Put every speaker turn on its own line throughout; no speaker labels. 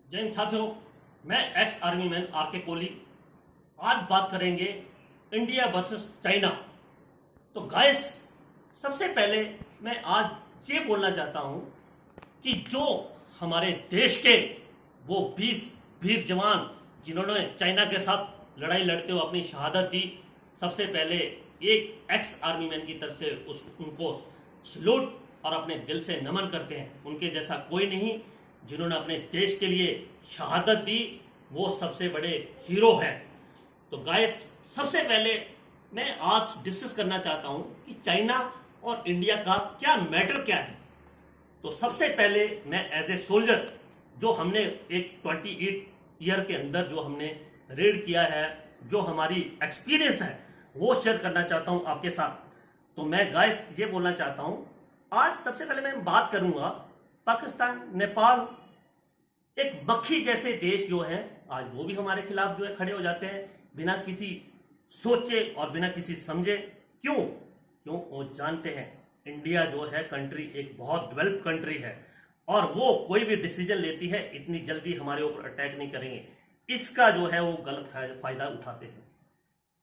जय हिंद साथियों, मैं एक्स आर्मी मैन आर के कोहली। आज बात करेंगे इंडिया वर्सेस चाइना। तो गाइस, सबसे पहले मैं आज ये बोलना चाहता हूं कि जो हमारे देश के वो 20 वीर जवान जिन्होंने चाइना के साथ लड़ाई लड़ते हुए अपनी शहादत दी, सबसे पहले एक एक्स आर्मी मैन की तरफ से उनको सलूट और अपने दिल से नमन करते हैं। उनके जैसा कोई नहीं जिन्होंने अपने देश के लिए शहादत दी, वो सबसे बड़े हीरो हैं। तो गाइस, सबसे पहले मैं आज डिस्कस करना चाहता हूं कि चाइना और इंडिया का क्या मैटर क्या है। तो सबसे पहले मैं एज ए सोल्जर, जो हमने एक 28 ईयर के अंदर जो हमने रेड किया है, जो हमारी एक्सपीरियंस है, वो शेयर करना चाहता हूं आपके साथ। तो मैं गाइस ये बोलना चाहता हूं, आज सबसे पहले मैं बात करूंगा पाकिस्तान, नेपाल, एक मक्खी जैसे देश जो है, आज वो भी हमारे खिलाफ जो है खड़े हो जाते हैं बिना किसी सोचे और बिना किसी समझे। क्यों वो जानते हैं इंडिया जो है कंट्री एक बहुत डेवलप्ड कंट्री है और वो कोई भी डिसीजन लेती है इतनी जल्दी हमारे ऊपर अटैक नहीं करेंगे। इसका जो है वो गलत फायदा उठाते हैं।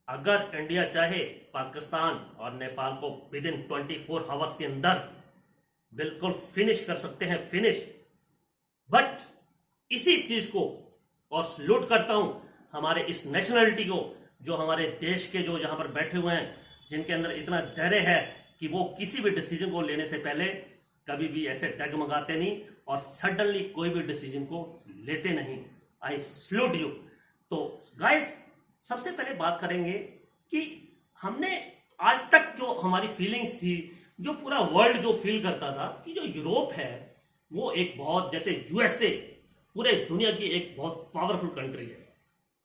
अगर इंडिया चाहे पाकिस्तान और नेपाल को विद इन 24 आवर्स के अंदर बिल्कुल फिनिश कर सकते हैं, फिनिश। बट इसी चीज को और सल्यूट करता हूं हमारे इस नेशनलिटी को, जो हमारे देश के जो यहां पर बैठे हुए हैं, जिनके अंदर इतना धैर्य है कि वो किसी भी डिसीजन को लेने से पहले कभी भी ऐसे डगमगाते नहीं और सडनली कोई भी डिसीजन को लेते नहीं। I salute you. तो गाइस, सबसे पहले बात करेंगे कि हमने आज तक जो हमारी फीलिंग्स थी, जो पूरा वर्ल्ड जो फील करता था कि जो यूरोप है वो एक बहुत, जैसे यूएसए पूरे दुनिया की एक बहुत पावरफुल कंट्री है,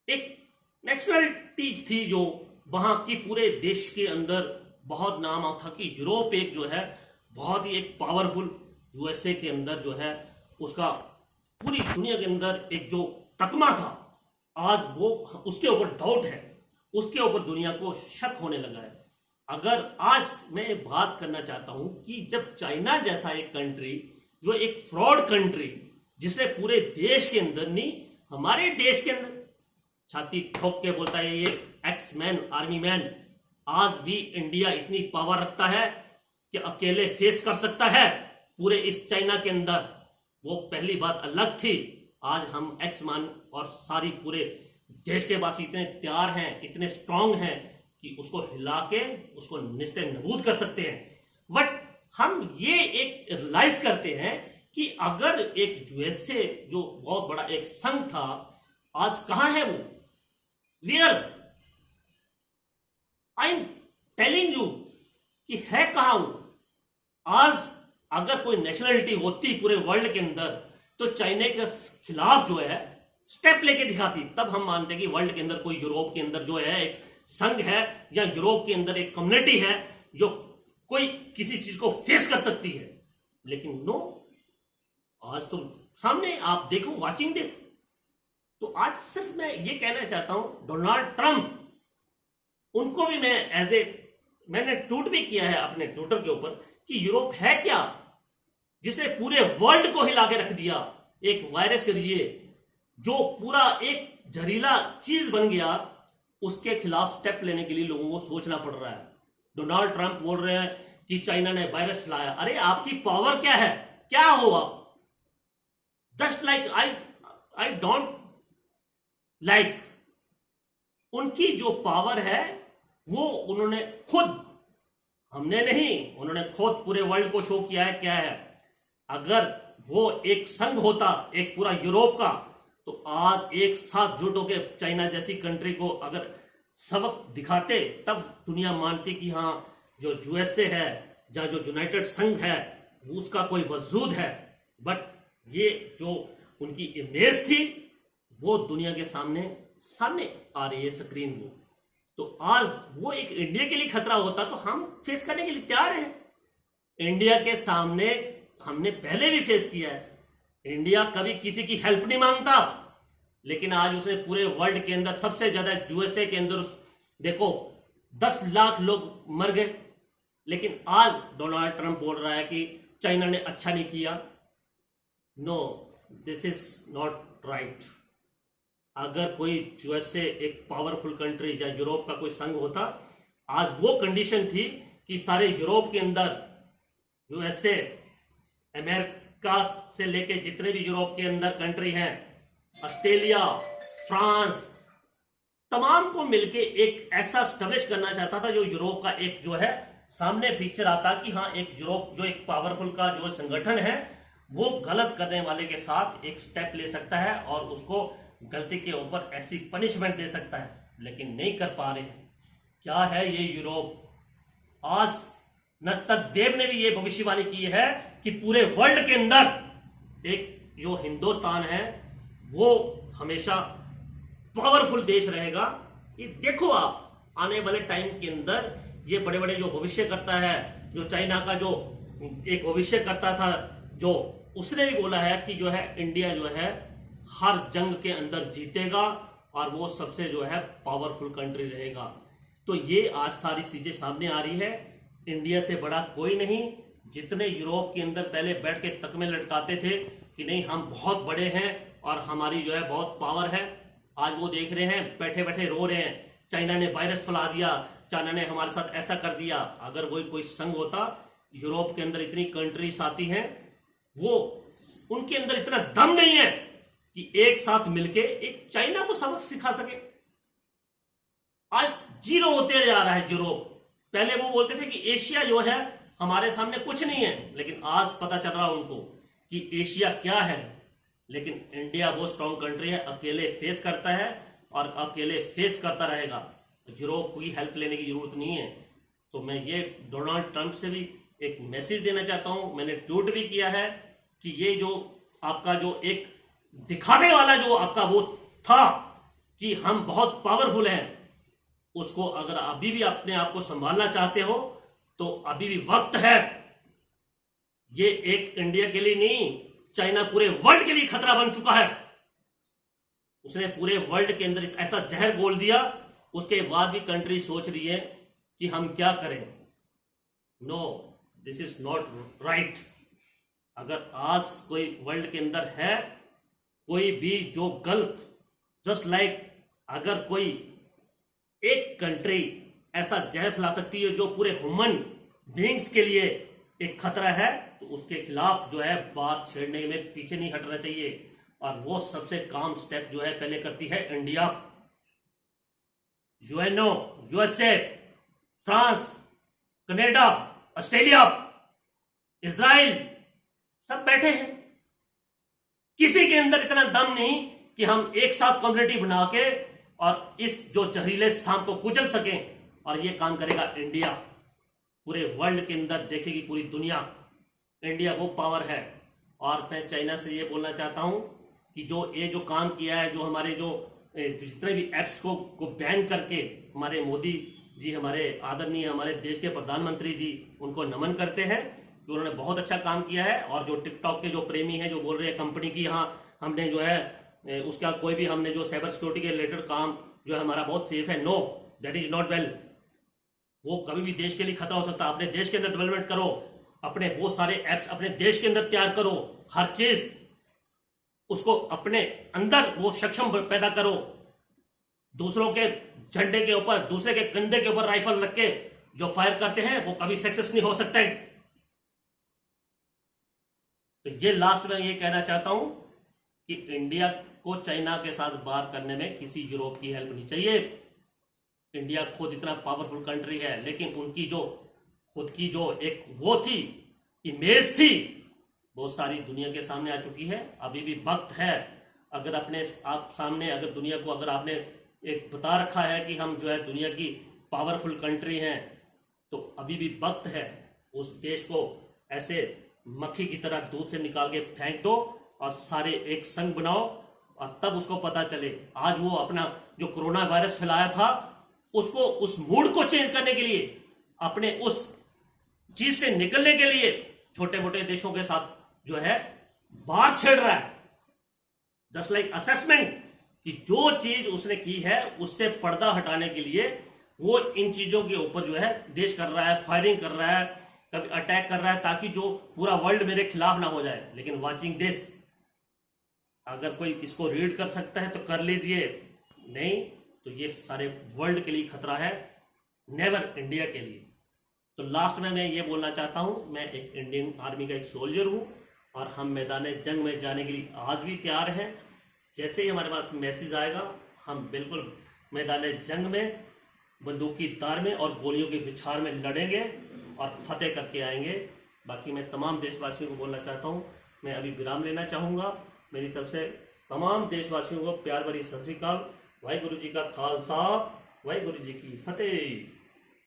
एक नेशनलिटी थी जो वहां की पूरे देश के अंदर बहुत नाम था कि यूरोप एक जो है बहुत ही एक पावरफुल, यूएसए के अंदर जो है उसका पूरी दुनिया के अंदर एक जो तकमा था, आज वो उसके ऊपर डाउट है, उसके ऊपर दुनिया को शक होने लगा है। अगर आज मैं बात करना चाहता हूं कि जब चाइना जैसा एक कंट्री, जो एक फ्रॉड कंट्री, जिसने पूरे देश के अंदर नहीं हमारे देश के अंदर छाती ठोक के बोलता है ये एक्स मैन आर्मी मैन, आज भी इंडिया इतनी पावर रखता है कि अकेले फेस कर सकता है पूरे इस चाइना के अंदर। वो पहली बात अलग थी। आज हम एक्स मैन और सारी पूरे देश के वासी इतने तैयार हैं, इतने स्ट्रांग हैं कि उसको हिला के उसको निस्ते नबूद कर सकते हैं। बट हम ये एक रियलाइज करते हैं कि अगर एक यूएसए जो बहुत बड़ा एक संघ था, आज कहां है वो? Where? I am telling you कि है कहां वो? आज अगर कोई नेशनलिटी होती पूरे वर्ल्ड के अंदर तो चाइना के खिलाफ जो है स्टेप लेके दिखाती, तब हम मानते हैं कि वर्ल्ड के अंदर कोई, यूरोप के अंदर जो है एक संघ है या यूरोप के अंदर एक कम्युनिटी है जो कोई किसी चीज को फेस कर सकती है। लेकिन नो, आज तो सामने आप देखो, वाचिंग दिस। तो आज सिर्फ मैं ये कहना चाहता हूं, डोनाल्ड ट्रंप, उनको भी मैं मैंने ट्वीट भी किया है अपने ट्विटर के ऊपर कि यूरोप है क्या जिसने पूरे वर्ल्ड को हिला के रख दिया एक वायरस के लिए, जो पूरा एक जहरीला चीज बन गया, उसके खिलाफ स्टेप लेने के लिए लोगों को सोचना पड़ रहा है। डोनाल्ड ट्रंप बोल रहे हैं कि चाइना ने वायरस फैलाया। अरे आपकी पावर क्या है? क्या हो आप? Just like I don't like, उनकी जो पावर है वो उन्होंने खुद, हमने नहीं, उन्होंने खुद पूरे वर्ल्ड को शो किया है क्या है। अगर वो एक संघ होता, एक पूरा यूरोप का, तो आज एक साथ जुट होकर चाइना जैसी कंट्री को अगर सबक दिखाते, तब दुनिया मानती कि हाँ, जो यूएसए है या जो यूनाइटेड संघ है उसका कोई वजूद है। बट ये जो उनकी इमेज थी वो दुनिया के सामने आ रही है स्क्रीन को। तो आज वो एक इंडिया के लिए खतरा होता तो हम फेस करने के लिए तैयार हैं। इंडिया के सामने हमने पहले भी फेस किया है। इंडिया कभी किसी की हेल्प नहीं मांगता, लेकिन आज उसने पूरे वर्ल्ड के अंदर सबसे ज्यादा, यूएसए के अंदर देखो 10 लाख लोग मर गए, लेकिन आज डोनाल्ड ट्रंप बोल रहा है कि चाइना ने अच्छा नहीं किया। No, this is not right. अगर कोई यूएसए एक पावरफुल कंट्री या यूरोप का कोई संघ होता, आज वो कंडीशन थी कि सारे यूरोप के अंदर यूएसए, अमेरिका से लेके जितने भी यूरोप के अंदर कंट्री हैं, ऑस्ट्रेलिया, फ्रांस, तमाम को मिलके एक ऐसा स्टैब्लिश करना चाहता था जो यूरोप का एक जो है सामने पिक्चर आता कि हाँ, एक यूरोप जो एक पावरफुल का जो संगठन है वो गलत करने वाले के साथ एक स्टेप ले सकता है और उसको गलती के ऊपर ऐसी पनिशमेंट दे सकता है, लेकिन नहीं कर पा रहे हैं। क्या है ये यूरोप? आज नस्तक देव ने भी ये भविष्यवाणी की है कि पूरे वर्ल्ड के अंदर एक जो हिंदुस्तान है वो हमेशा पावरफुल देश रहेगा। ये देखो आप आने वाले टाइम के अंदर ये बड़े बड़े जो भविष्य करता है, जो चाइना का जो एक भविष्य करता था, जो उसने भी बोला है कि जो है इंडिया जो है हर जंग के अंदर जीतेगा और वो सबसे जो है पावरफुल कंट्री रहेगा। तो ये आज सारी चीजें सामने आ रही है। इंडिया से बड़ा कोई नहीं। जितने यूरोप के अंदर पहले बैठ के तकमे लटकाते थे कि नहीं हम बहुत बड़े हैं और हमारी जो है बहुत पावर है, आज वो देख रहे हैं बैठे बैठे रो रहे हैं, चाइना ने वायरस फैला दिया, चाइना ने हमारे साथ ऐसा कर दिया। अगर वही कोई संघ होता, यूरोप के अंदर इतनी कंट्रीज आती हैं, वो उनके अंदर इतना दम नहीं है कि एक साथ मिलके एक चाइना को सबक सिखा सके। आज जीरो होते जा रहा है यूरोप। पहले वो बोलते थे कि एशिया जो है हमारे सामने कुछ नहीं है, लेकिन आज पता चल रहा है उनको कि एशिया क्या है। लेकिन इंडिया वो स्ट्रॉन्ग कंट्री है, अकेले फेस करता है और अकेले फेस करता रहेगा। यूरोप को ही हेल्प लेने की जरूरत नहीं है। तो मैं ये डोनाल्ड ट्रंप से भी एक मैसेज देना चाहता हूं, मैंने ट्वीट भी किया है कि ये जो आपका जो एक दिखावे वाला जो आपका वो था कि हम बहुत पावरफुल हैं, उसको अगर अभी भी अपने आप को संभालना चाहते हो तो अभी भी वक्त है। ये एक इंडिया के लिए नहीं, चाइना पूरे वर्ल्ड के लिए खतरा बन चुका है। उसने पूरे वर्ल्ड के अंदर ऐसा जहर घोल दिया, उसके बाद भी कंट्री सोच रही है कि हम क्या करें। No, this is not right. अगर आज कोई वर्ल्ड के अंदर है कोई भी जो गलत, जस्ट लाइक अगर कोई एक कंट्री ऐसा जहर फैला सकती है जो पूरे ह्यूमन बीइंग्स के लिए एक खतरा है, तो उसके खिलाफ जो है बात छेड़ने में पीछे नहीं हटना चाहिए। और वो सबसे काम स्टेप जो है पहले करती है India. UNO, USA, France, Canada, Australia, Israel सब बैठे हैं। किसी के अंदर इतना दम नहीं कि हम एक साथ कम्युनिटी बना के और इस जो जहरीले सांप को कुचल सकें। और ये काम करेगा इंडिया। पूरे वर्ल्ड के अंदर देखेगी पूरी दुनिया, इंडिया वो पावर है। और मैं चाइना से ये बोलना चाहता हूं कि जो ये जो काम किया है, जो हमारे जो जितने भी एप्स को बैन करके हमारे मोदी जी, हमारे आदरणीय हमारे देश के प्रधानमंत्री जी, उनको नमन करते हैं कि उन्होंने बहुत अच्छा काम किया है। और जो टिकटॉक के जो प्रेमी हैं जो बोल रहे हैं कंपनी की हाँ हमने जो है उसका कोई भी हमने जो साइबर सिक्योरिटी के रिलेटेड काम जो है हमारा बहुत सेफ है, no, that is not well. वो कभी भी देश के लिए खतरा हो सकता है। अपने देश के अंदर डेवलपमेंट करो, अपने बहुत सारे एप्स अपने देश के अंदर तैयार करो, हर चीज उसको अपने अंदर वो सक्षम पैदा करो। दूसरों के झंडे के ऊपर, दूसरे के कंधे के ऊपर राइफल रख के जो फायर करते हैं वो कभी सक्सेस नहीं हो सकते। तो ये लास्ट में ये कहना चाहता हूं कि इंडिया को चाइना के साथ बात करने में किसी यूरोप की हेल्प नहीं चाहिए। इंडिया खुद इतना पावरफुल कंट्री है, लेकिन उनकी जो खुद की जो एक वो थी इमेज थी, बहुत सारी दुनिया के सामने आ चुकी है। अभी भी वक्त है, अगर अपने आप सामने अगर दुनिया को अगर आपने एक बता रखा है कि हम जो है दुनिया की पावरफुल कंट्री हैं, तो अभी भी वक्त है उस देश को ऐसे मक्खी की तरह दूध से निकाल के फेंक दो और सारे एक संग बनाओ और तब उसको पता चले। आज वो अपना जो कोरोना वायरस फैलाया था उसको, उस मूड को चेंज करने के लिए, अपने उस चीज से निकलने के लिए छोटे मोटे देशों के साथ जो है बात छेड़ रहा है। जस्ट लाइक असेसमेंट कि जो चीज उसने की है उससे पर्दा हटाने के लिए वो इन चीजों के ऊपर जो है देश कर रहा है, फायरिंग कर रहा है, कभी अटैक कर रहा है, ताकि जो पूरा वर्ल्ड मेरे खिलाफ ना हो जाए। लेकिन वाचिंग दिस, अगर कोई इसको रीड कर सकता है तो कर लीजिए, नहीं तो ये सारे वर्ल्ड के लिए खतरा है, नेवर इंडिया के लिए। तो लास्ट में मैं ये बोलना चाहता हूँ, मैं एक इंडियन आर्मी का एक सोल्जर हूँ और हम मैदान जंग में जाने के लिए आज भी तैयार हैं। जैसे ही हमारे पास मैसेज आएगा हम बिल्कुल मैदान जंग में बंदूक की तार में और गोलियों के बिछार में लड़ेंगे और फतेह करके आएंगे। बाकी मैं तमाम देशवासियों को बोलना चाहता हूँ, मैं अभी विराम लेना चाहूँगा। मेरी तरफ से तमाम देशवासियों को प्यार भरी सत श्री अकाल। वाहिगुरु जी का खालसा, वाहिगुरु जी की फतेह।